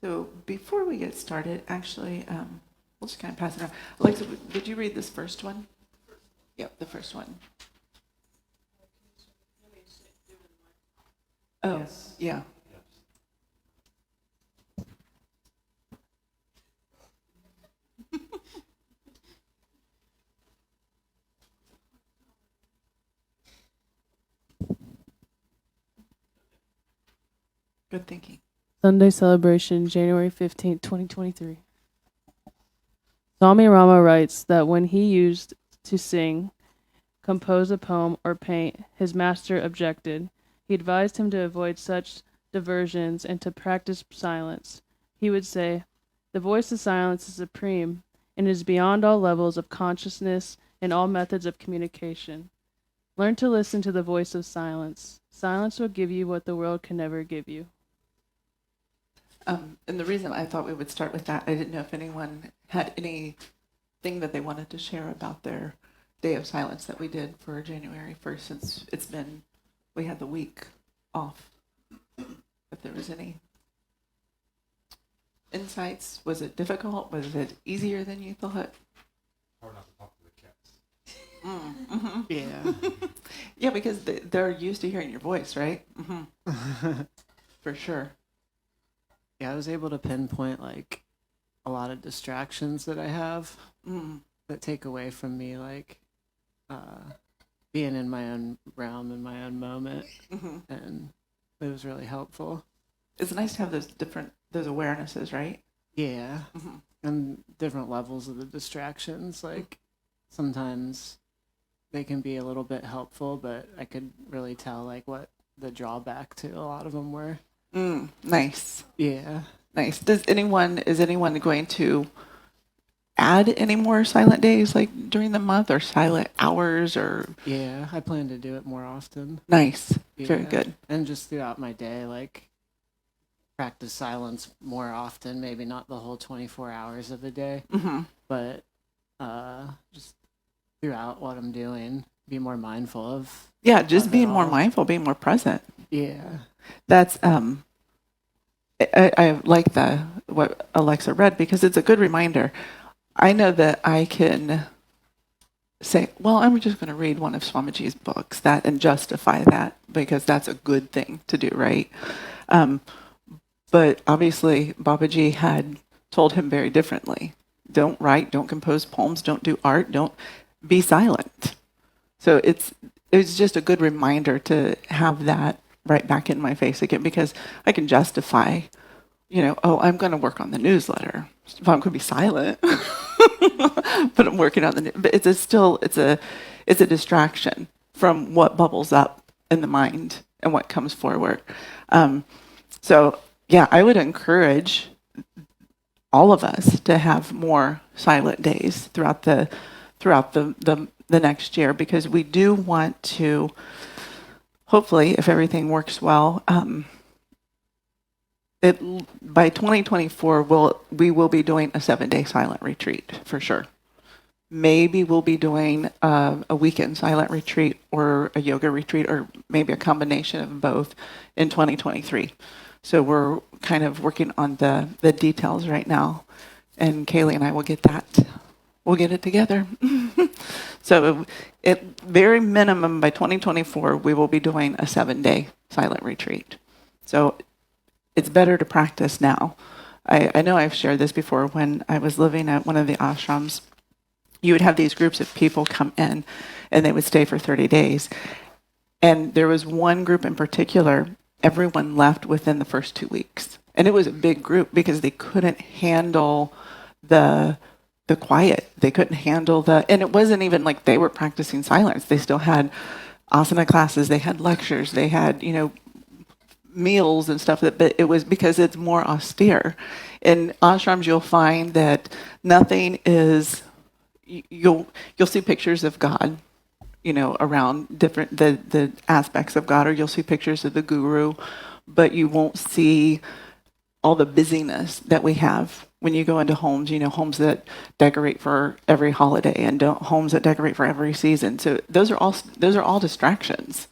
So before we get started, actually, we'll just kind of pass it around. Alexa, did you read this first one? Yep, the first one. Oh, yes. Yeah. Good thinking. Sunday celebration, January 15th, 2023. Swami Rama writes that when he used to sing, compose a poem, or paint, his master objected. He advised him to avoid such diversions and to practice silence. He would say, "The voice of silence is supreme and is beyond all levels of consciousness and all methods of communication. Learn to listen to the voice of silence. Silence will give you what the world can never give you." And the reason I thought we would start with that, I didn't know if anyone had anything that they wanted to share about their day of silence that we did for January 1st, since we had the week off. If there was any insights, was it difficult? Was it easier than you thought? Hard not to talk to the cats. Mm-hmm. Yeah. Yeah, because they're used to hearing your voice, right? Mm-hmm. For sure. Yeah, I was able to pinpoint like a lot of distractions that I have that take away from me, like being in my own realm in my own moment, and it was really helpful. It's nice to have those awarenesses, right? Yeah, and different levels of the distractions. Like sometimes they can be a little bit helpful, but I could really tell like what the drawback to a lot of them were. Nice. Yeah. Nice. Is anyone going to add any more silent days like during the month, or silent hours, or Yeah, I plan to do it more often. nice? Very Yeah. good. And just throughout my day, like practice silence more often, maybe not the whole 24 hours of the day, but just throughout what I'm doing, be more mindful of. Yeah, just Of it being more all. mindful, being more present. Yeah. That's I like what Alexa read, because it's a good reminder. I know that I can say, well, I'm just going to read one of Swamiji's books, and justify that, because that's a good thing to do, right? But obviously, Babaji had told him very differently. Don't write, don't compose poems, don't do art, don't be silent. So it's just a good reminder to have that right back in my face again, because I can justify, oh, I'm going to work on the newsletter. If I'm going to be silent, but I'm working on but it's a distraction from what bubbles up in the mind and what comes forward. So yeah, I would encourage all of us to have more silent days throughout the next year, because we do want to, hopefully, if everything works well, by 2024 we will be doing a 7-day silent retreat for sure. Maybe we'll be doing a weekend silent retreat or a yoga retreat, or maybe a combination of both in 2023. So we're kind of working on the details right now, and Kaylee and I will get it together. So at very minimum, by 2024, we will be doing a 7-day silent retreat. So it's better to practice now. I know I've shared this before. When I was living at one of the ashrams, you would have these groups of people come in, and they would stay for 30 days. And there was one group in particular, everyone left within the first 2 weeks. And it was a big group, because they couldn't handle the quiet. They couldn't handle and it wasn't even like they were practicing silence. They still had asana classes, they had lectures, they had, meals and stuff, but it was because it's more austere. In ashrams, you'll find that nothing is, you'll see pictures of God, around different, the aspects of God, or you'll see pictures of the guru, but you won't see all the busyness that we have when you go into homes, homes that decorate for every holiday, and homes that decorate for every season. So those are all distractions.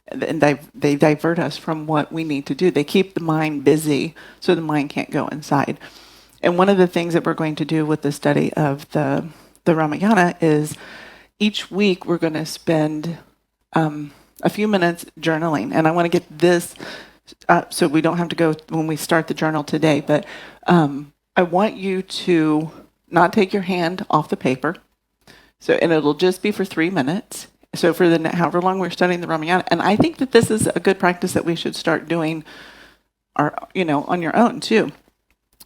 and they divert us from what we need to do. They keep the mind busy so the mind can't go inside. And one of the things that we're going to do with the study of the Ramayana is each week we're going to spend a few minutes journaling. And I want to get this so we don't have to go when we start the journal today, but I want you to not take your hand off the paper. So, and it'll just be for 3 minutes. So for the however long we're studying the Ramayana, and I think that this is a good practice that we should start doing, on your own too.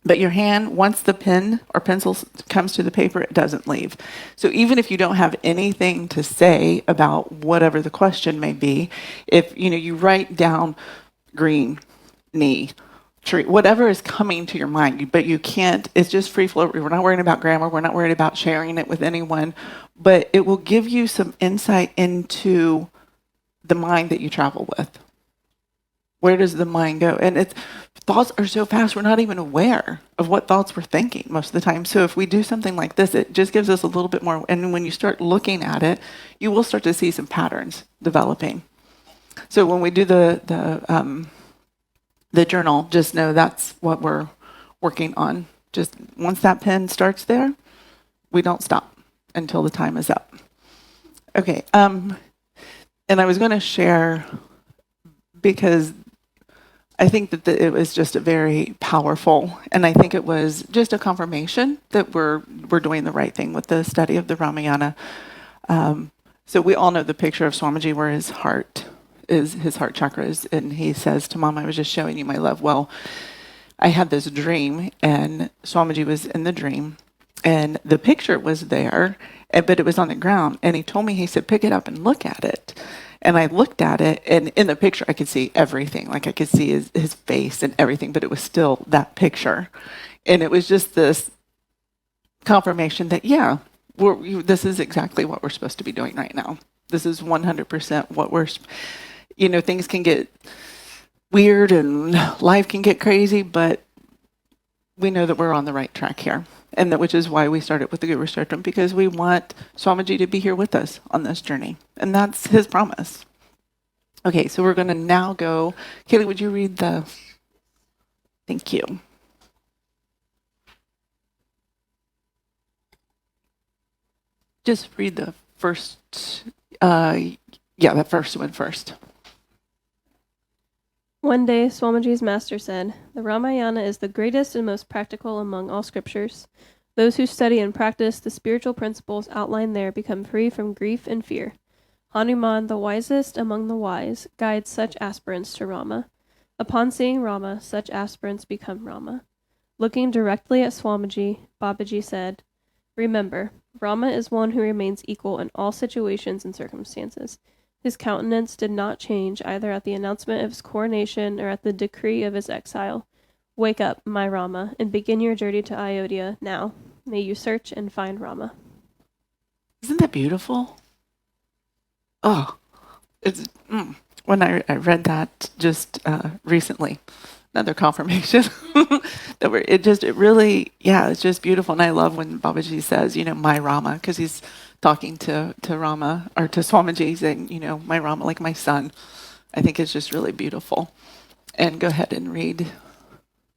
But your hand, once the pen or pencil comes to the paper, it doesn't leave. So even if you don't have anything to say about whatever the question may be, if you write down green, knee, tree, whatever is coming to your mind, but you can't, it's just free flow. We're not worrying about grammar. We're not worried about sharing it with anyone, but it will give you some insight into the mind that you travel with. Where does the mind go? And thoughts are so fast, we're not even aware of what thoughts we're thinking most of the time. So if we do something like this, it just gives us a little bit more. And when you start looking at it, you will start to see some patterns developing. So when we do the journal, just know that's what we're working on. Just once that pen starts there, we don't stop until the time is up. Okay. And I was going to share, because I think that it was just a very powerful, and I think it was just a confirmation that we're doing the right thing with the study of the Ramayana. So we all know the picture of Swamiji where his heart chakra is, and he says to Mom, I was just showing you my love. Well, I had this dream, and Swamiji was in the dream, and the picture was there, but it was on the ground, and he told me, he said, pick it up and look at it. And I looked at it, and in the picture, I could see everything. Like I could see his face and everything, but it was still that picture. And it was just this confirmation that, yeah, this is exactly what we're supposed to be doing right now. This is 100% what things can get weird and life can get crazy, but we know that we're on the right track here. And which is why we started with the Guru Sartam, because we want Swamiji to be here with us on this journey. And that's his promise. Okay, so we're going to now go. Kaylee, would you read Thank you. Just read the first, that first one first. One day, Swamiji's master said, "The Ramayana is the greatest and most practical among all scriptures. Those who study and practice the spiritual principles outlined there become free from grief and fear. Hanuman, the wisest among the wise, guides such aspirants to Rama. Upon seeing Rama, such aspirants become Rama." Looking directly at Swamiji, Babaji said, "Remember, Rama is one who remains equal in all situations and circumstances. His countenance did not change either at the announcement of his coronation or at the decree of his exile. Wake up, my Rama, and begin your journey to Ayodhya now. May you search and find Rama." Isn't that beautiful? Oh, it's when I read that just recently, another confirmation that it's just beautiful. And I love when Babaji says, my Rama, because he's talking to Rama, or to Swamiji, saying, my Rama, like my son. I think it's just really beautiful. And go ahead and read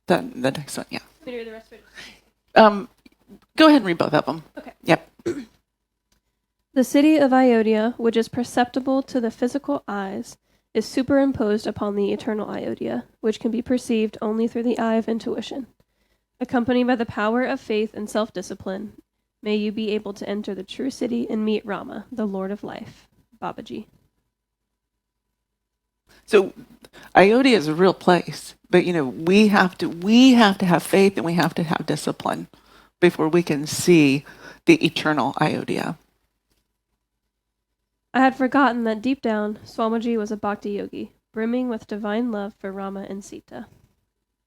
the next one. Yeah. Want me to read the rest of it? Go ahead and read both of them. Okay. Yep. The city of Ayodhya, which is perceptible to the physical eyes, is superimposed upon the eternal Ayodhya, which can be perceived only through the eye of intuition. Accompanied by the power of faith and self-discipline, may you be able to enter the true city and meet Rama, the Lord of Life. Babaji. So Ayodhya is a real place, but we have to have faith, and we have to have discipline before we can see the eternal Ayodhya. I had forgotten that deep down, Swamiji was a bhakti yogi, brimming with divine love for Rama and Sita.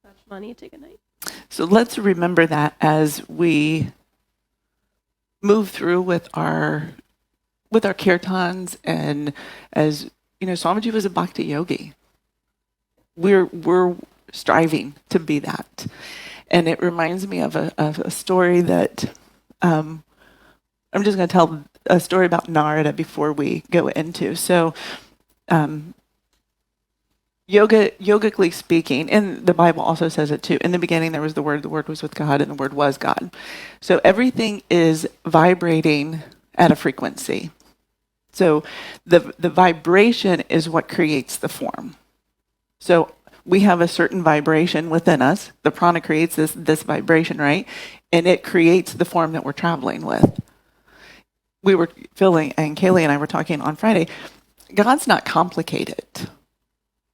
Rajmani, take a night. So let's remember that as we move through with our kirtans, and as Swamiji was a bhakti yogi. We're striving to be that, and it reminds me of a story that I'm just going to tell a story about Narada before we go into. So Yogically speaking, and the Bible also says it too. In the beginning, there was the Word was with God, and the Word was God. So everything is vibrating at a frequency. So the vibration is what creates the form. So we have a certain vibration within us. The prana creates this vibration, right? And it creates the form that we're traveling with. We were feeling, and Kaylee and I were talking on Friday, God's not complicated.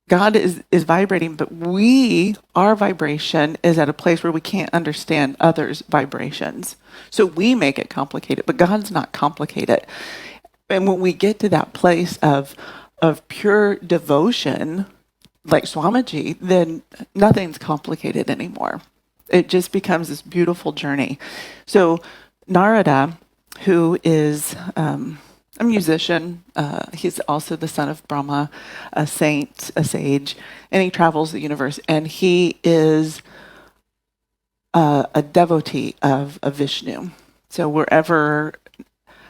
God is vibrating, but our vibration is at a place where we can't understand others' vibrations. So we make it complicated, but God's not complicated. And when we get to that place of pure devotion, like Swamiji, then nothing's complicated anymore. It just becomes this beautiful journey. So Narada, who is a musician. He's also the son of Brahma, a saint, a sage, and he travels the universe. And he is a devotee of Vishnu. So wherever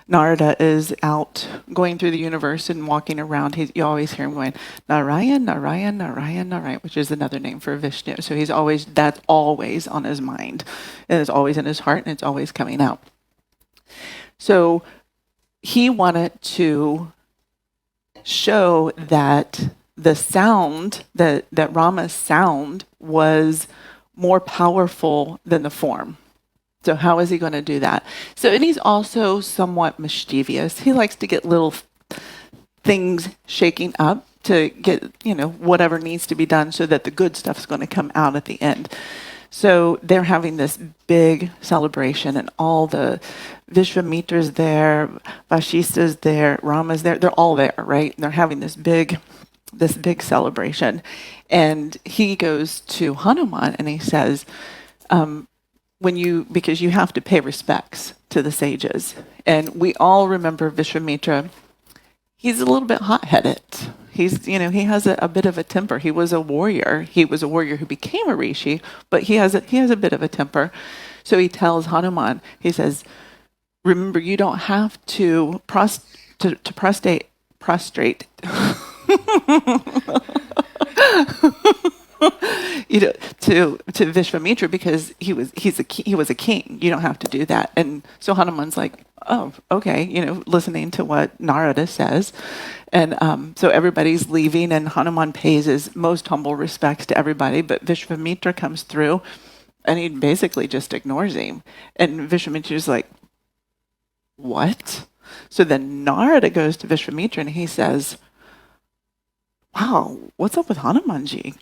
Narada is out going through the universe and walking around, you always hear him going, Narayan, Narayan, Narayan, Narayan, which is another name for Vishnu. So that's always on his mind. And it's always in his heart, and it's always coming out. So he wanted to show that the sound, that Rama's sound was more powerful than the form. So how is he going to do that? So, and he's also somewhat mischievous. He likes to get little things shaking up to get, whatever needs to be done so that the good stuff's going to come out at the end. So they're having this big celebration, and all the Vishwamitra's there, Vashista's there, Rama's there. They're all there, right? And they're having this big celebration. And he goes to Hanuman and he says, because you have to pay respects to the sages. And we all remember Vishwamitra. He's a little bit hot-headed. He has a bit of a temper. He was a warrior. He was a warrior who became a rishi, but he has a bit of a temper. So he tells Hanuman, he says, remember, you don't have to prostrate to Vishwamitra, because he was a king. You don't have to do that. And so Hanuman's like, oh, okay, listening to what Narada says. And so everybody's leaving, and Hanuman pays his most humble respects to everybody, but Vishwamitra comes through, and he basically just ignores him. And Vishwamitra's like, what? So then Narada goes to Vishwamitra, and he says, wow, what's up with Hanumanji?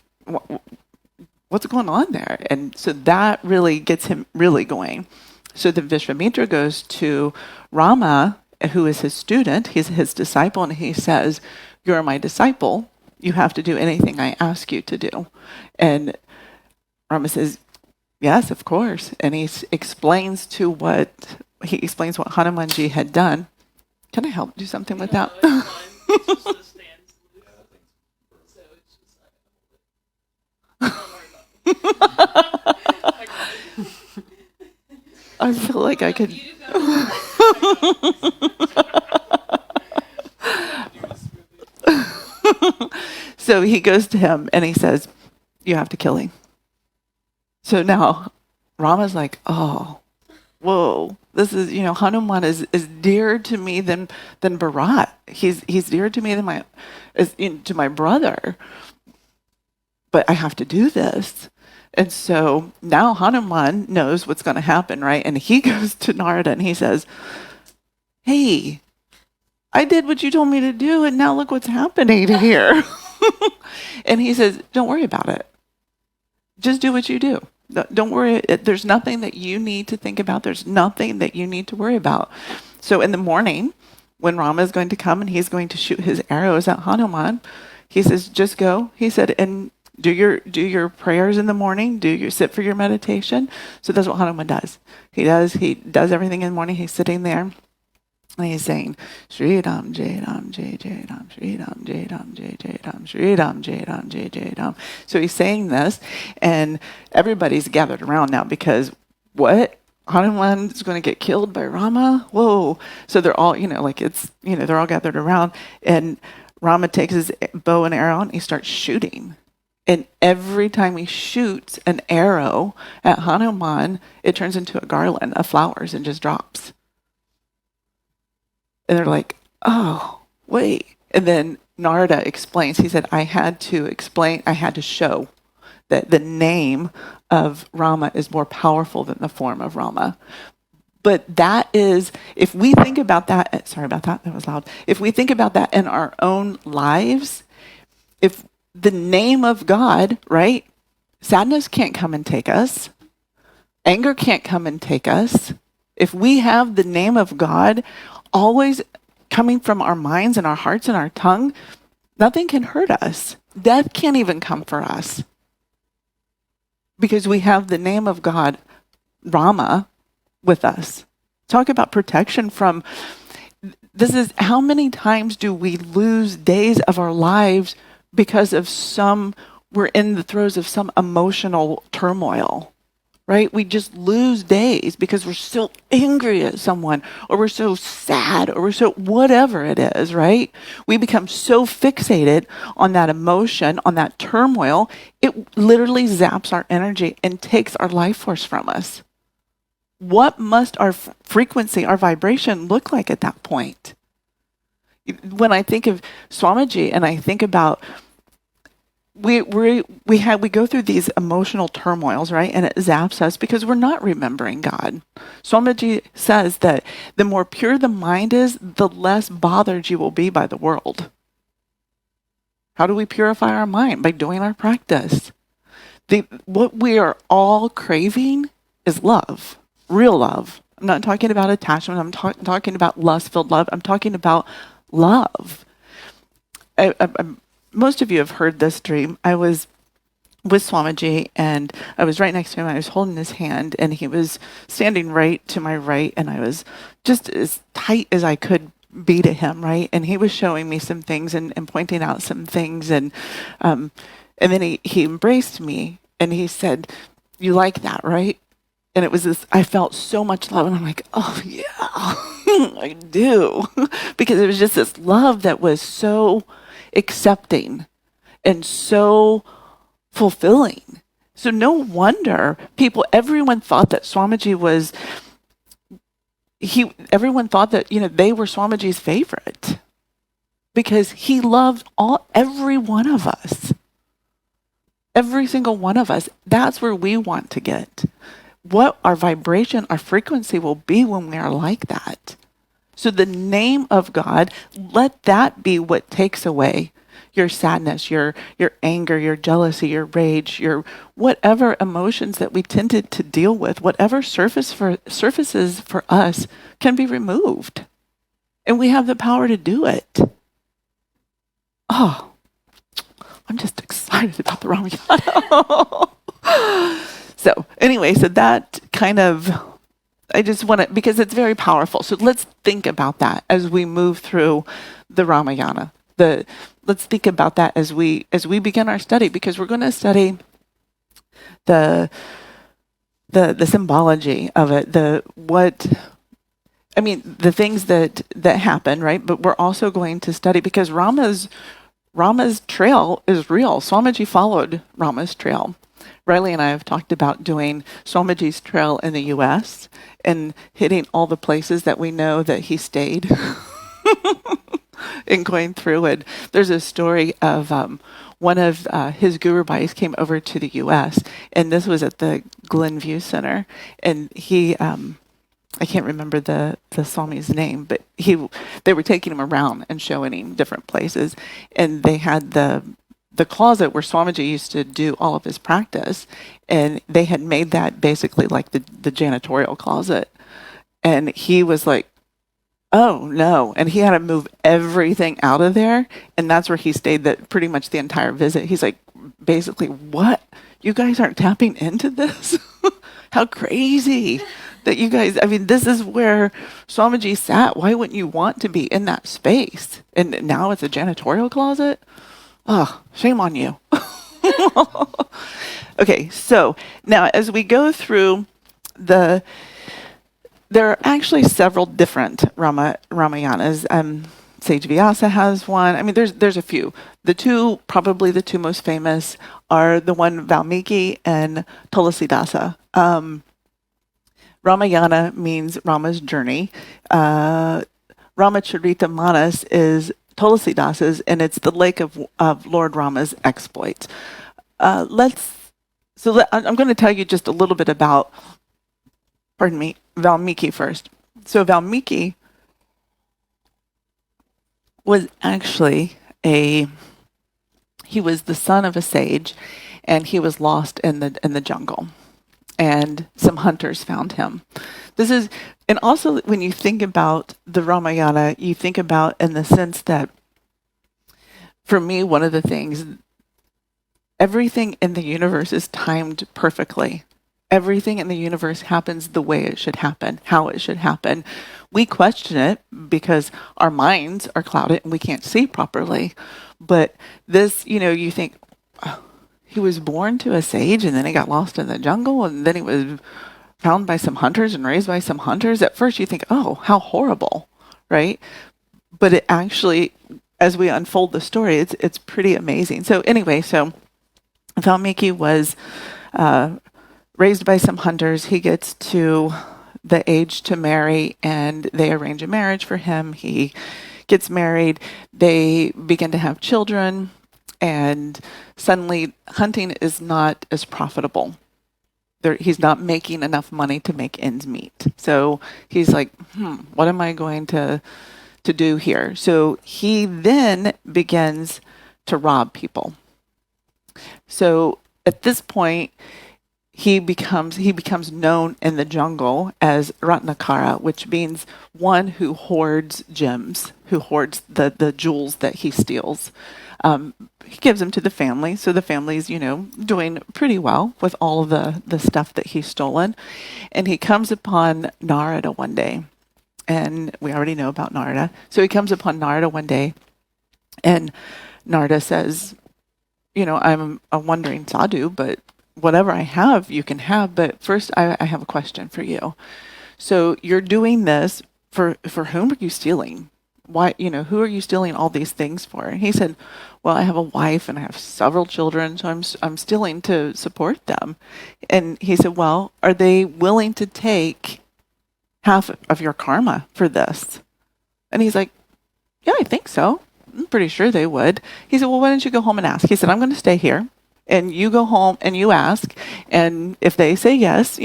What's going on there? And so that really gets him really going. So then Vishwamitra goes to Rama, who is his student. He's his disciple, and he says, you're my disciple. You have to do anything I ask you to do. And Rama says, yes, of course. And he explains what Hanumanji had done. Can I help do something with that? I feel like I could. So he goes to him and he says, you have to kill him. So now Rama's like, oh, whoa, this is, Hanuman is dearer to me than Bharat. He's dearer to me than to my brother. But I have to do this. And so now Hanuman knows what's going to happen, right? And he goes to Narada and he says, hey, I did what you told me to do, and now look what's happening here. And he says, don't worry about it. Just do what you do. Don't worry. There's nothing that you need to think about. There's nothing that you need to worry about. So in the morning, when Rama is going to come and he's going to shoot his arrows at Hanuman, he says, just go. He said, and do your prayers in the morning. Sit for your meditation. So that's what Hanuman does. He does everything in the morning. He's sitting there and he's saying, Shri Ram Jai Ram Jai Jai Ram, Shri Ram Jai Ram Jai Jai Ram, Shri Ram Jai Ram Jai Jai Ram. So he's saying this, and everybody's gathered around now because what? Hanuman's going to get killed by Rama? Whoa. So they're all, they're all gathered around, and Rama takes his bow and arrow and he starts shooting. And every time he shoots an arrow at Hanuman, it turns into a garland of flowers and just drops. And they're like, oh, wait. And then Narada explains, he said, I had to show that the name of Rama is more powerful than the form of Rama. But that is, if we think about that, sorry about that, that was loud. If we think about that in our own lives, if the name of God, right? Sadness can't come and take us. Anger can't come and take us. If we have the name of God always coming from our minds and our hearts and our tongue, nothing can hurt us. Death can't even come for us. Because we have the name of God, Rama, with us. Talk about protection from, this is how many times do we lose days of our lives because of we're in the throes of some emotional turmoil, right? We just lose days because we're so angry at someone, or we're so sad, or we're so whatever it is, right? We become so fixated on that emotion, on that turmoil, it literally zaps our energy and takes our life force from us. What must our frequency, our vibration look like at that point? When I think of Swamiji and I think about we go through these emotional turmoils, right? And it zaps us because we're not remembering God. Swamiji says that the more pure the mind is, the less bothered you will be by the world. How do we purify our mind? By doing our practice. What we are all craving is love, real love. I'm not talking about attachment. I'm talking about lust-filled love. I'm talking about love. Most of you have heard this dream. I was with Swamiji and I was right next to him. I was holding his hand and he was standing right to my right and I was just as tight as I could be to him, right? And he was showing me some things and pointing out some things and then he embraced me and he said, "You like that, right?" And it was this, I felt so much love and I'm like, oh yeah, I do. Because it was just this love that was so accepting and so fulfilling. So no wonder everyone thought that Swamiji was, everyone thought that, they were Swamiji's favorite because he loved every one of us. Every single one of us. That's where we want to get. What our vibration, our frequency will be when we are like that. So the name of God, let that be what takes away your sadness, your anger, your jealousy, your rage, your whatever emotions that we tended to deal with, whatever surfaces for us can be removed. And we have the power to do it. Oh, I'm just excited about the Ramayana. So anyway, so that kind of, I just want to, because it's very powerful. So let's think about that as we move through the Ramayana. Let's think about that as we begin our study, because we're going to study the symbology of it, the things that happen, right? But we're also going to study, because Rama's trail is real. Swamiji followed Rama's trail. Riley and I have talked about doing Swamiji's trail in the U.S. and hitting all the places that we know that he stayed and going through it. There's a story of one of his guru bhais came over to the U.S. and this was at the Glenview Center, and he I can't remember the Swami's name, but they were taking him around and showing him different places, and they had the closet where Swamiji used to do all of his practice, and they had made that basically like the janitorial closet. And he was like, oh no. And he had to move everything out of there. And that's where he stayed pretty much the entire visit. He's like, basically, what? You guys aren't tapping into this? How crazy that you guys, this is where Swamiji sat. Why wouldn't you want to be in that space? And now it's a janitorial closet? Oh, shame on you. Okay, so now as we go through there are actually several different Ramayanas. Sage Vyasa has one. I mean, there's a few. Probably the two most famous are the one Valmiki and Tulasidasa. Ramayana means Rama's journey. Ramacharita Manas is Tulasidasa's, and it's the lake of Lord Rama's exploits. I'm going to tell you just a little bit about, Valmiki first. So Valmiki was actually he was the son of a sage, and he was lost in the jungle, and some hunters found him. And also when you think about the Ramayana, you think about in the sense that, for me, one of the things, everything in the universe is timed perfectly. Everything in the universe happens the way it should happen, how it should happen. We question it because our minds are clouded and we can't see properly. But this, you think, oh, he was born to a sage and then he got lost in the jungle and then he was found by some hunters and raised by some hunters. At first you think, oh, how horrible, right? But it actually, as we unfold the story, it's pretty amazing. So anyway, Valmiki was raised by some hunters. He gets to the age to marry, and they arrange a marriage for him. He gets married. They begin to have children, and suddenly hunting is not as profitable. He's not making enough money to make ends meet. So he's like, what am I going to do here? So he then begins to rob people. So at this point, he becomes known in the jungle as Ratnakara, which means one who hoards gems, who hoards the jewels that he steals. He gives them to the family, so the family's, doing pretty well with all of the stuff that he's stolen. And he comes upon Narada one day, and we already know about Narada. So he comes upon Narada one day, and Narada says, I'm a wandering sadhu, but whatever I have, you can have. But first, I have a question for you. So you're doing this for whom are you stealing? Why, who are you stealing all these things for? And he said, well, I have a wife and I have several children, so I'm stealing to support them. And he said, well, are they willing to take half of your karma for this? And he's like, yeah, I think so. I'm pretty sure they would. He said, well, why don't you go home and ask? He said, I'm going to stay here. And you go home and you ask. And if they say yes,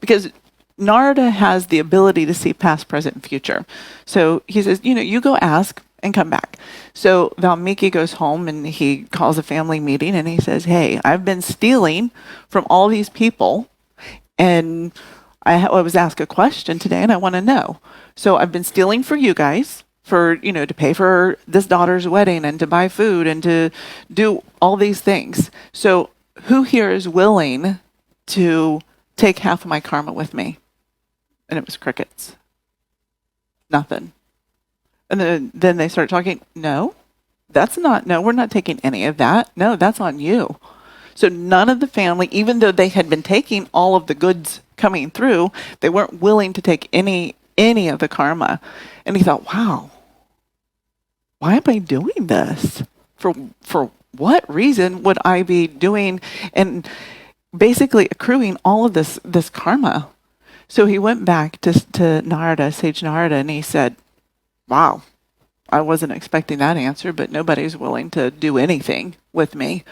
because Narada has the ability to see past, present, and future. So he says, you go ask and come back. So Valmiki goes home and he calls a family meeting and he says, hey, I've been stealing from all these people and I was asked a question today and I want to know. So I've been stealing for you guys for, to pay for this daughter's wedding and to buy food and to do all these things. So who here is willing to take half of my karma with me? And it was crickets. Nothing. And then they start talking, no, we're not taking any of that. No, that's on you. So none of the family, even though they had been taking all of the goods coming through, they weren't willing to take any of the karma. And he thought, wow, why am I doing this? For what reason would I be doing and basically accruing all of this karma? So he went back to Narada, Sage Narada, and he said, wow, I wasn't expecting that answer, but nobody's willing to do anything with me.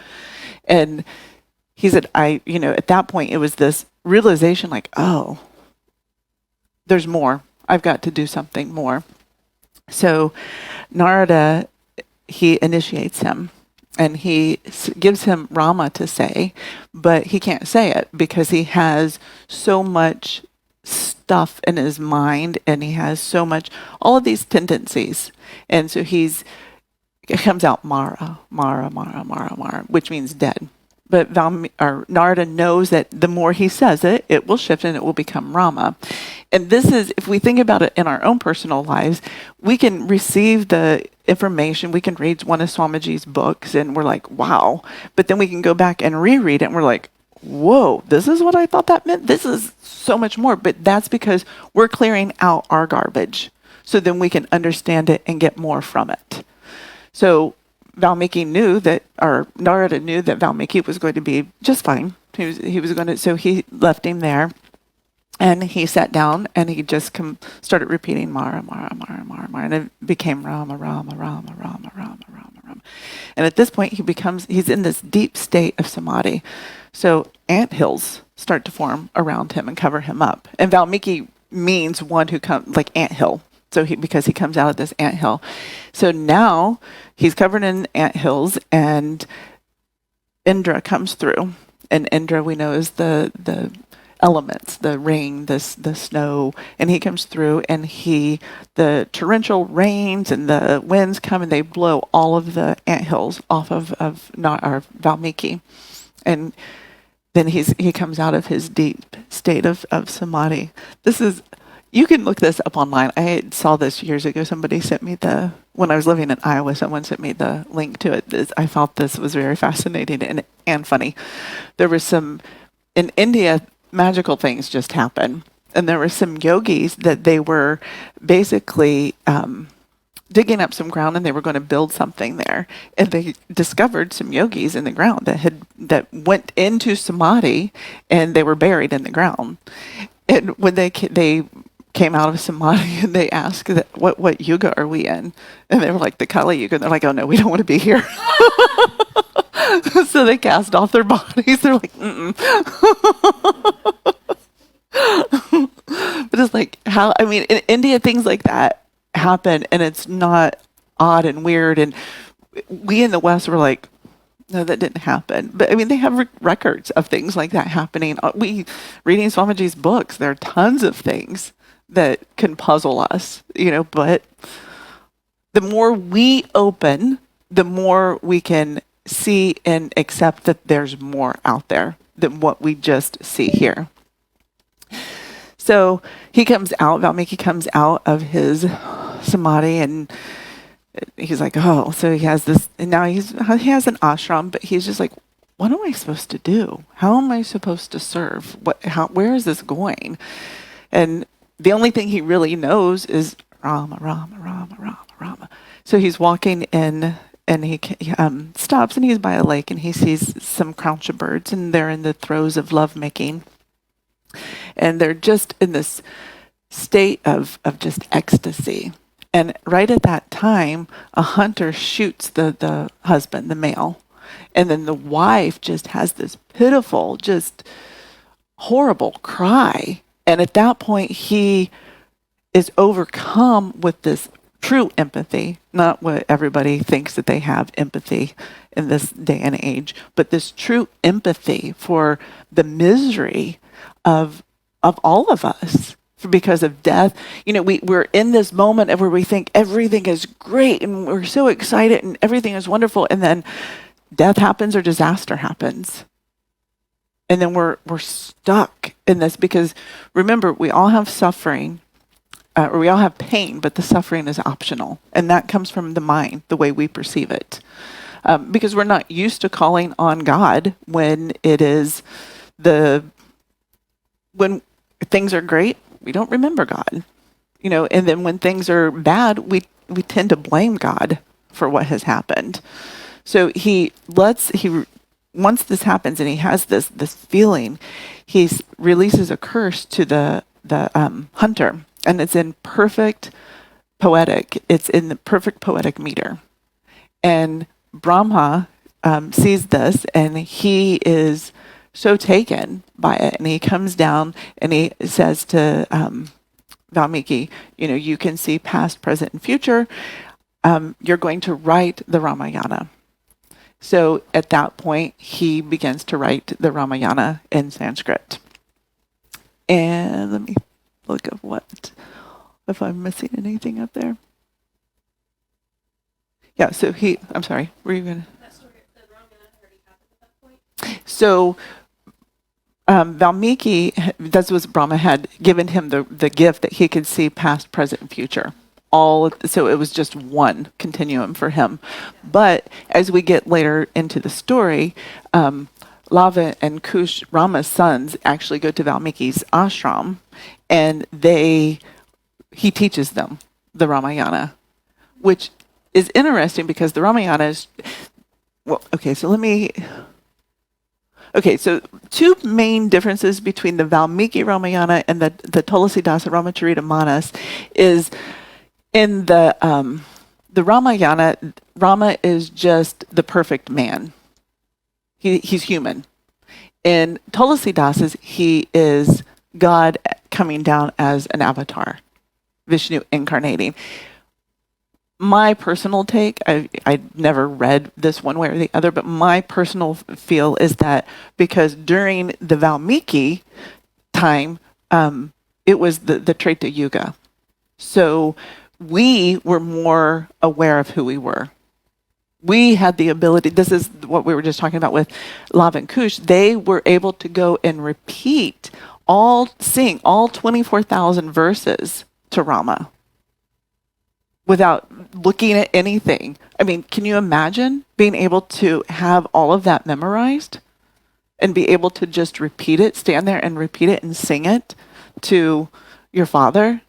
And he said, at that point, it was this realization like, oh, there's more. I've got to do something more. So Narada, he initiates him and he gives him Rama to say, but he can't say it because he has so much stuff in his mind and he has so much, all of these tendencies. And so it comes out Mara, which means dead. But Narada knows that the more he says it, it will shift and it will become Rama. And this is, if we think about it in our own personal lives, we can receive the information, we can read one of Swamiji's books and we're like, wow. But then we can go back and reread it and we're like, whoa, this is what I thought that meant? This is so much more. But that's because we're clearing out our garbage. so then we can understand it and get more from it. So Valmiki knew that, or Narada knew that Valmiki was going to be just fine. He was going to, so he left him there. And he sat down and he just started repeating Mara, Mara, Mara, Mara, Mara, and it became Rama, Rama, Rama, Rama, Rama, Rama, Rama. And at this point, he's in this deep state of samadhi. So anthills start to form around him and cover him up. And Valmiki means one who comes, like anthill. So because he comes out of this anthill. So now he's covered in anthills and Indra comes through. And Indra, we know, is the elements, the rain, the snow, and he comes through and the torrential rains and the winds come and they blow all of the anthills off of not our Valmiki. And then he comes out of his deep state of samadhi. You can look this up online. I saw this years ago. Somebody sent me when I was living in Iowa, someone sent me the link to it. I thought this was very fascinating and funny. There was in India, magical things just happen. And there were some yogis that they were basically digging up some ground and they were going to build something there. And they discovered some yogis in the ground that went into samadhi and they were buried in the ground. And when they came out of samadhi and they asked what yuga are we in? And they were like, the Kali Yuga. And they're like, oh no, we don't want to be here. So they cast off their bodies. They're like, mm-mm. But it's like in India, things like that happen and it's not odd and weird. And we in the West were like, no, that didn't happen. But they have records of things like that happening. Reading Swamiji's books, there are tons of things that can puzzle us, but the more we open, the more we can see and accept that there's more out there than what we just see here. So Valmiki comes out of his samadhi and he's like, oh, so he has this, and now he has an ashram, but he's just like, what am I supposed to do? How am I supposed to serve? Where is this going? And the only thing he really knows is Rama, Rama, Rama, Rama, Rama. So he's walking in and he stops and he's by a lake and he sees some croucher birds and they're in the throes of lovemaking. And they're just in this state of just ecstasy. And right at that time, a hunter shoots the husband, the male. And then the wife just has this pitiful, just horrible cry. And at that point, he is overcome with this true empathy, not what everybody thinks that they have empathy in this day and age, but this true empathy for the misery of all of us because of death. We're in this moment where we think everything is great and we're so excited and everything is wonderful, and then death happens or disaster happens. And then we're stuck in this because, remember, we all have suffering, or we all have pain, but the suffering is optional. And that comes from the mind, the way we perceive it. Because we're not used to calling on God when when things are great, we don't remember God. And then when things are bad, we tend to blame God for what has happened. So once this happens and he has this feeling, he releases a curse to the hunter, and it's in perfect poetic. It's in the perfect poetic meter. And Brahma sees this, and he is so taken by it, and he comes down and he says to Valmiki, you can see past, present, and future. You're going to write the Ramayana. So at that point, he begins to write the Ramayana in Sanskrit. And let me look at if I'm missing anything up there. Yeah, so I'm sorry, were you going to? That story, the Ramayana already happened at that point. So Valmiki, that was Brahma had given him the gift that he could see past, present, and future. So it was just one continuum for him. But as we get later into the story, Lava and Kush, Rama's sons, actually go to Valmiki's ashram, and he teaches them the Ramayana, which is interesting because the Ramayana is, well, okay, so so two main differences between the Valmiki Ramayana and the Tulasidasa Ramacharita Manas is in the Ramayana, Rama is just the perfect man. He's human. In Tulasidasa's, he is God coming down as an avatar, Vishnu incarnating. My personal take, I never read this one way or the other, but my personal feel is that because during the Valmiki time, it was the Treta Yuga. So we were more aware of who we were. We had the ability, this is what we were just talking about with Lav and Kush, they were able to go and sing all 24,000 verses to Rama without looking at anything. I mean, can you imagine being able to have all of that memorized and be able to just repeat it, stand there and repeat it and sing it to your father?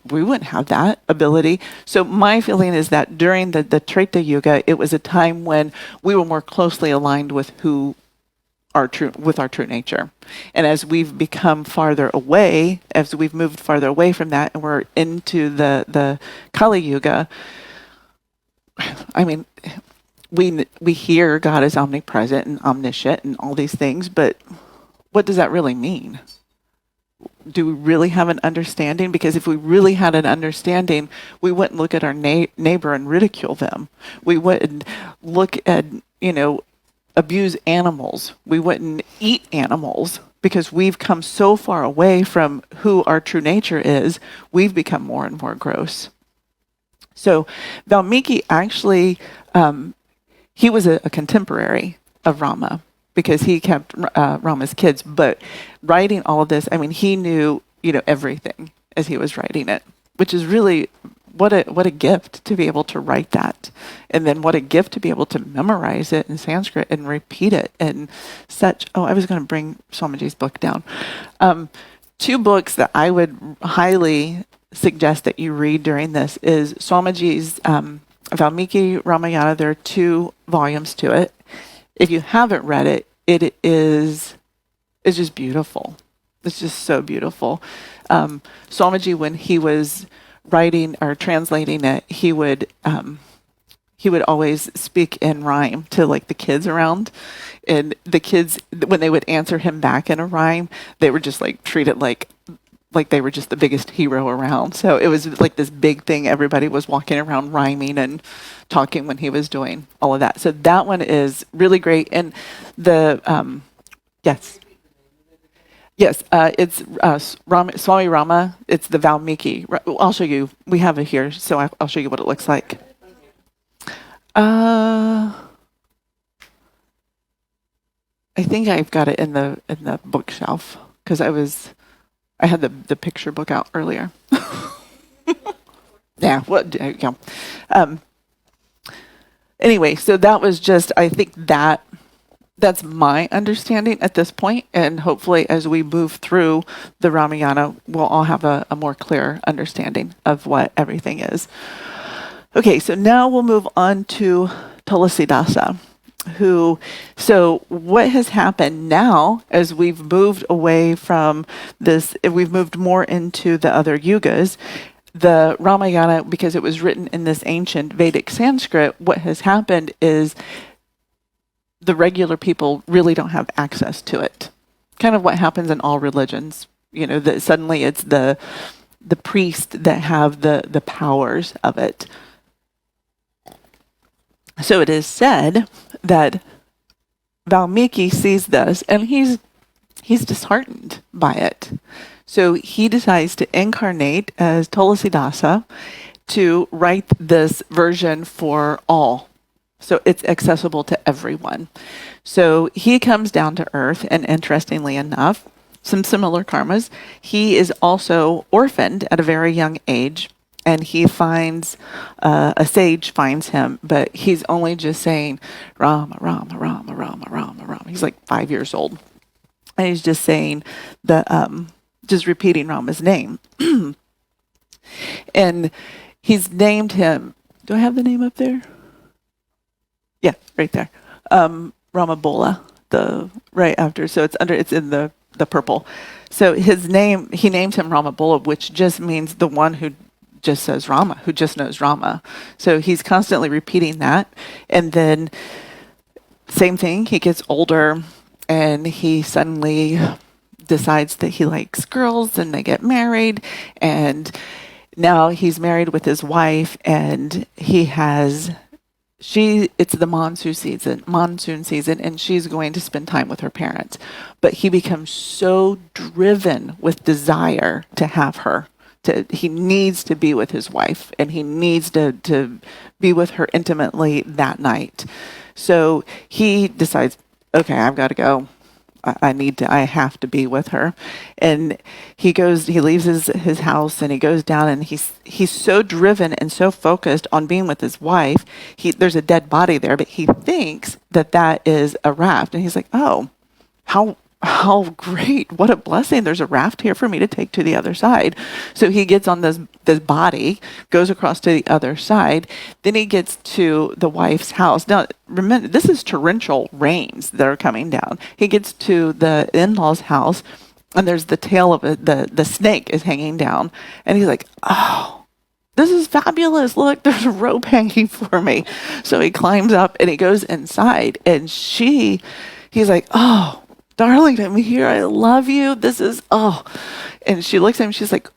We wouldn't have that ability. So my feeling is that during the Treta Yuga, it was a time when we were more closely aligned with our true nature. And as we've become farther away, as we've moved farther away from that, and we're into the Kali Yuga, I mean, we hear God is omnipresent and omniscient and all these things, but what does that really mean? Do we really have an understanding? Because if we really had an understanding, we wouldn't look at our neighbor and ridicule them. We wouldn't look at, abuse animals. We wouldn't eat animals because we've come so far away from who our true nature is. We've become more and more gross. So Valmiki actually, he was a contemporary of Rama, because he kept Rama's kids. But writing all of this, I mean, he knew, everything as he was writing it, which is really what a gift to be able to write that. And then what a gift to be able to memorize it in Sanskrit and repeat it and such. Oh, I was going to bring Swamiji's book down. Two books that I would highly suggest that you read during this is Swamiji's Valmiki Ramayana. There are 2 volumes to it. If you haven't read it, it's just beautiful. It's just so beautiful. Swamiji, when he was writing or translating it, he would always speak in rhyme to like the kids around, and the kids, when they would answer him back in a rhyme, they were just like treated like they were just the biggest hero around. So it was like this big thing. Everybody was walking around rhyming and talking when he was doing all of that. So that one is really great. And the, yes. Yes, it's Swami Rama. It's the Valmiki. I'll show you. We have it here, so I'll show you what it looks like. I think I've got it in the bookshelf because I had the picture book out earlier. Yeah. What? Yeah. Anyway, so that was just. I think that's my understanding at this point, and hopefully, as we move through the Ramayana, we'll all have a more clear understanding of what everything is. Okay, so now we'll move on to Tulasidasa. So what has happened now as we've moved away from this, we've moved more into the other yugas, the Ramayana, because it was written in this ancient Vedic Sanskrit, what has happened is the regular people really don't have access to it. Kind of what happens in all religions, that suddenly it's the priests that have the powers of it. So it is said that Valmiki sees this and he's disheartened by it. So he decides to incarnate as Tulasidasa to write this version for all. So it's accessible to everyone. So he comes down to earth, and interestingly enough, some similar karmas. He is also orphaned at a very young age, and he finds, a sage finds him, but he's only just saying, Rama, Rama, Rama, Rama, Rama, Rama. He's like 5 years old. And he's just saying just repeating Rama's name. And he's named him, do I have the name up there? Yeah, right there. Ramabola, the right after. So it's in the purple. So his name, he named him Ramabola, which just means the one who just says Rama, who just knows Rama. So he's constantly repeating that. And then same thing, he gets older and he suddenly decides that he likes girls, and they get married, and now he's married with his wife, and it's the monsoon season, and she's going to spend time with her parents. But he becomes so driven with desire to have her. He needs to be with his wife, and he needs to be with her intimately that night. So he decides, okay, I've got to go. I have to be with her. And he leaves his house, and he goes down, and he's so driven and so focused on being with his wife. There's a dead body there, but he thinks that is a raft. And he's like, oh, how great, what a blessing. There's a raft here for me to take to the other side. So he gets on this body, goes across to the other side. Then he gets to the wife's house. Now, remember, this is torrential rains that are coming down. He gets to the in-laws' house, and there's the tail of it, the snake is hanging down. And he's like, oh, this is fabulous. Look, there's a rope hanging for me. So he climbs up and he goes inside, and he's like, oh, darling, I'm here. I love you. And she looks at him. She's like,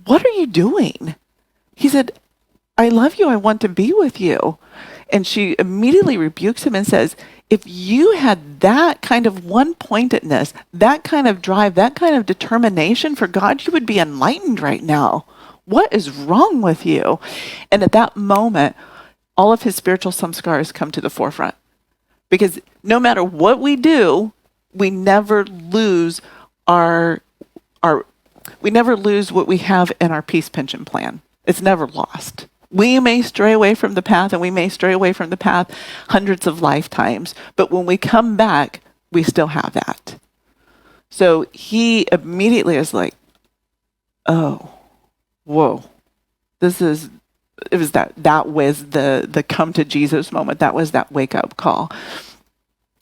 what are you doing? He said, I love you. I want to be with you. And she immediately rebukes him and says, if you had that kind of one-pointedness, that kind of drive, that kind of determination for God, you would be enlightened right now. What is wrong with you? And at that moment, all of his spiritual samskaras come to the forefront. Because no matter what we do, we never lose what we have in our peace pension plan. It's never lost. We may stray away from the path, and we may stray away from the path hundreds of lifetimes, but when we come back, we still have that. So he immediately is like, oh, whoa. That was the come to Jesus moment. That was that wake up call.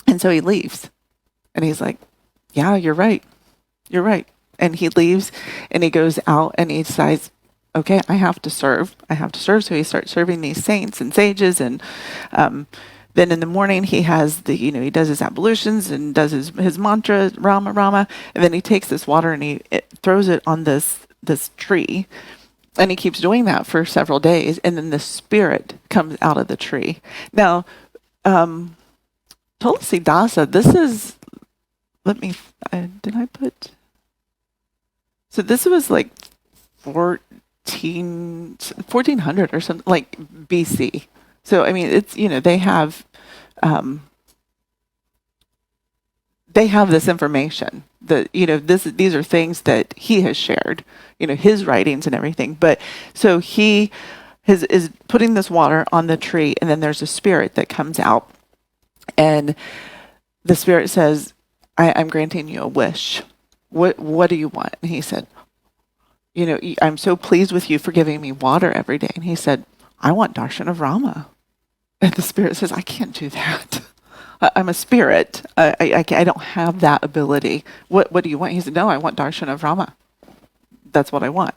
And so he leaves. And he's like, yeah, you're right. You're right. And he leaves, and he goes out, and he decides, okay, I have to serve. So he starts serving these saints and sages. And then in the morning, he does his ablutions and does his mantra, Rama, Rama. And then he takes this water and he throws it on this tree. And he keeps doing that for several days. And then the spirit comes out of the tree. Now, Tulsi Dasa, this is, so this was like 1400 or something, like BC. So, I mean, it's, they have this information that, these are things that he has shared, his writings and everything. But so he is putting this water on the tree, and then there's a spirit that comes out, and the spirit says, I'm granting you a wish. What do you want? And he said, I'm so pleased with you for giving me water every day. And he said, I want darshan of Rama. And the spirit says, I can't do that. I'm a spirit. I don't have that ability. What do you want? He said, no, I want darshan of Rama. That's what I want.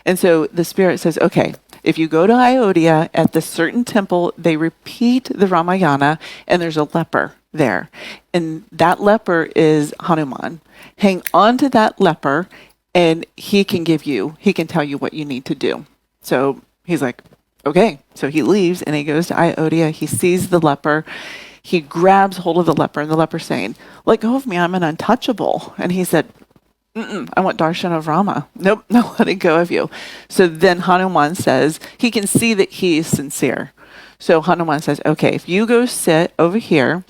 And so the spirit says, okay, if you go to Ayodhya at the certain temple, they repeat the Ramayana, and there's a leper there. And that leper is Hanuman. Hang on to that leper, and he can tell you what you need to do. So he's like, okay. So he leaves, and he goes to Ayodhya. He sees the leper. He grabs hold of the leper, and the leper's saying, let go of me, I'm an untouchable. And he said, I want darshan of Rama. Nope, not letting go of you. So then Hanuman says, he can see that he is sincere. So Hanuman says, okay, if you go sit over here,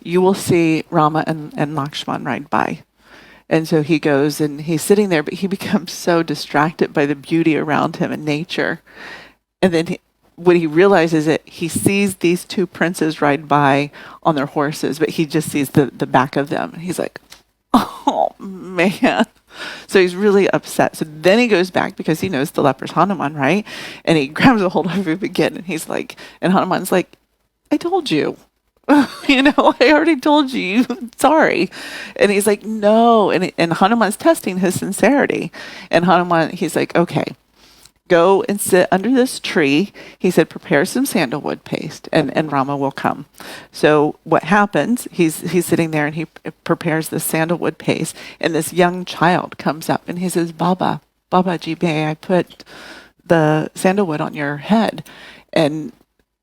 you will see Rama and Lakshman ride by. And so he goes, and he's sitting there, but he becomes so distracted by the beauty around him and nature. And then what he realizes that he sees these two princes ride by on their horses, but he just sees the back of them. And he's like, oh, man, So he's really upset. So then he goes back because he knows the leper's Hanuman, right? And he grabs a hold of him again, and he's like, and Hanuman's like, I told you. I already told you. Sorry. And he's like, no. And Hanuman's testing his sincerity. And Hanuman, he's like, okay, go and sit under this tree. He said, prepare some sandalwood paste, and Rama will come. So what happens, he's sitting there and he prepares the sandalwood paste, and this young child comes up and he says, Babaji, may I put the sandalwood on your head? And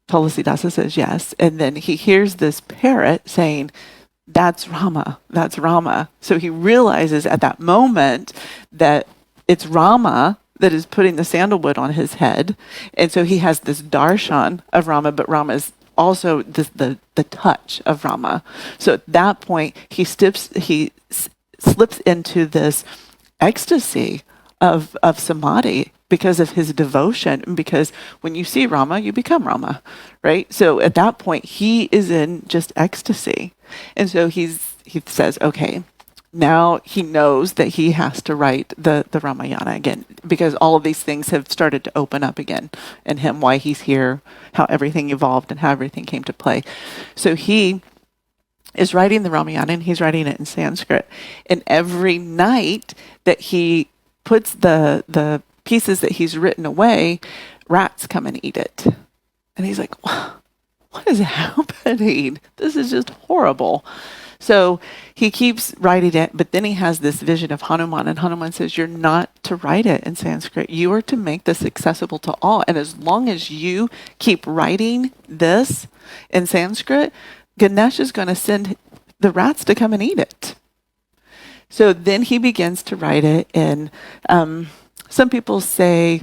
Tulisidasa says yes. And then he hears this parrot saying, that's Rama, that's Rama. So he realizes at that moment that it's Rama that is putting the sandalwood on his head. And so he has this darshan of Rama, but Rama is also the touch of Rama. So at that point, he slips into this ecstasy of samadhi because of his devotion, and because when you see Rama, you become Rama, right? So at that point, he is in just ecstasy. And so he says, okay, now he knows that he has to write the Ramayana again, because all of these things have started to open up again in him, why he's here, how everything evolved, and how everything came to play. So he is writing the Ramayana, and he's writing it in Sanskrit. And every night that he puts the pieces that he's written away, rats come and eat it. And he's like, what is happening? This is just horrible. So he keeps writing it, but then he has this vision of Hanuman, and Hanuman says, you're not to write it in Sanskrit. You are to make this accessible to all. And as long as you keep writing this in Sanskrit, Ganesh is going to send the rats to come and eat it. So then he begins to write it in, some people say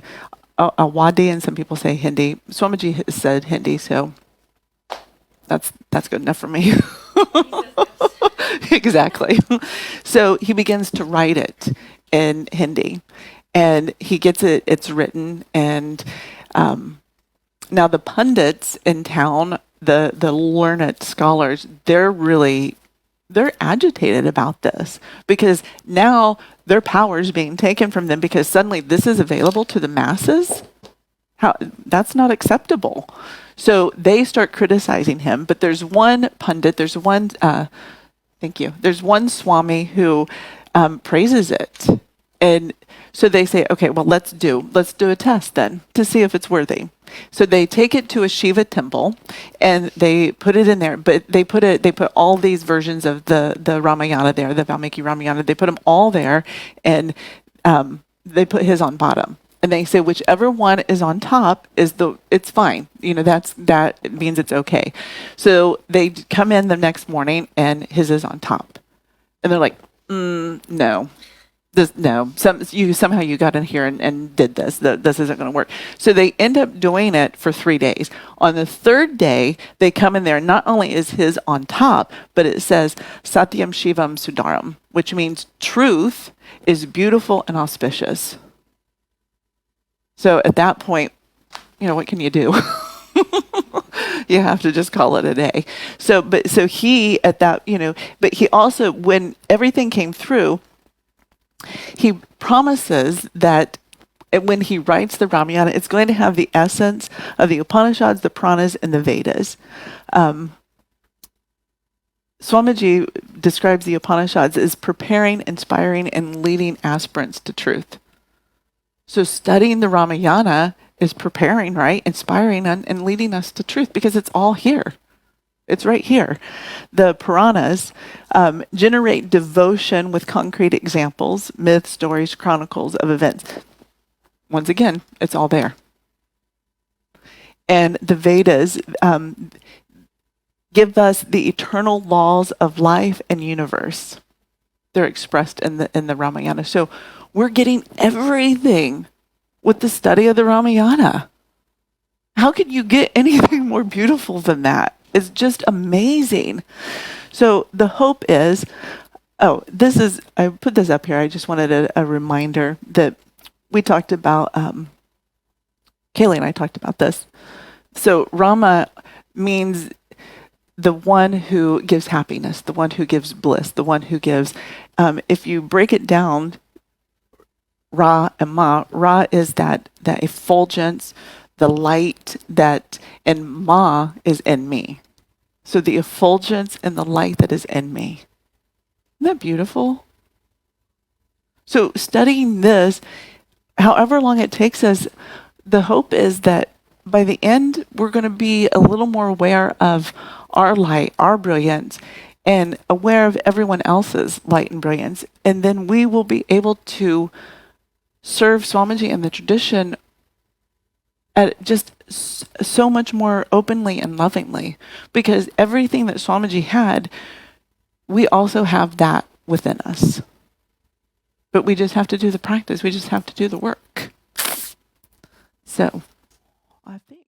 Awadhi and some people say Hindi. Swamiji said Hindi, so that's good enough for me. Exactly. So he begins to write it in Hindi, and he gets it's written, and now the pundits in town, the learned scholars, they're agitated about this, because now their power is being taken from them, because suddenly this is available to the masses. That's not acceptable. So they start criticizing him, but there's one pundit, there's one Swami who praises it. And so they say, okay, well, let's do a test then to see if it's worthy. So they take it to a Shiva temple and they put it in there, but they put all these versions of the Ramayana there, the Valmiki Ramayana, they put them all there, and they put his on bottom. And they say whichever one is on top it's fine. That means it's okay. So they come in the next morning and his is on top. And they're like, no. Somehow you got in here and did this. This isn't going to work. So they end up doing it for 3 days. On the third day, they come in there. Not only is his on top, but it says Satyam Shivam Sudaram, which means truth is beautiful and auspicious. So at that point, what can you do? You have to just call it a day. So he at that, but he also, when everything came through, he promises that when he writes the Ramayana, it's going to have the essence of the Upanishads, the Puranas, and the Vedas. Swamiji describes the Upanishads as preparing, inspiring, and leading aspirants to truth. So studying the Ramayana is preparing, right? Inspiring and leading us to truth, because it's all here. It's right here. The Puranas generate devotion with concrete examples, myths, stories, chronicles of events. Once again, it's all there. And the Vedas give us the eternal laws of life and universe. They're expressed in the Ramayana. So we're getting everything with the study of the Ramayana. How could you get anything more beautiful than that? It's just amazing. So the hope is, I put this up here. I just wanted a reminder that we talked about, Kaylee and I talked about this. So Rama means the one who gives happiness, the one who gives bliss, the one who gives, if you break it down, Ra and Ma. Ra is that effulgence, the light that, and Ma is in me. So the effulgence and the light that is in me. Isn't that beautiful? So studying this, however long it takes us, the hope is that by the end, we're going to be a little more aware of our light, our brilliance, and aware of everyone else's light and brilliance. And then we will be able to serve Swamiji and the tradition at just so much more openly and lovingly, because everything that Swamiji had, we also have that within us. But we just have to do the practice. We just have to do the work. So, I think.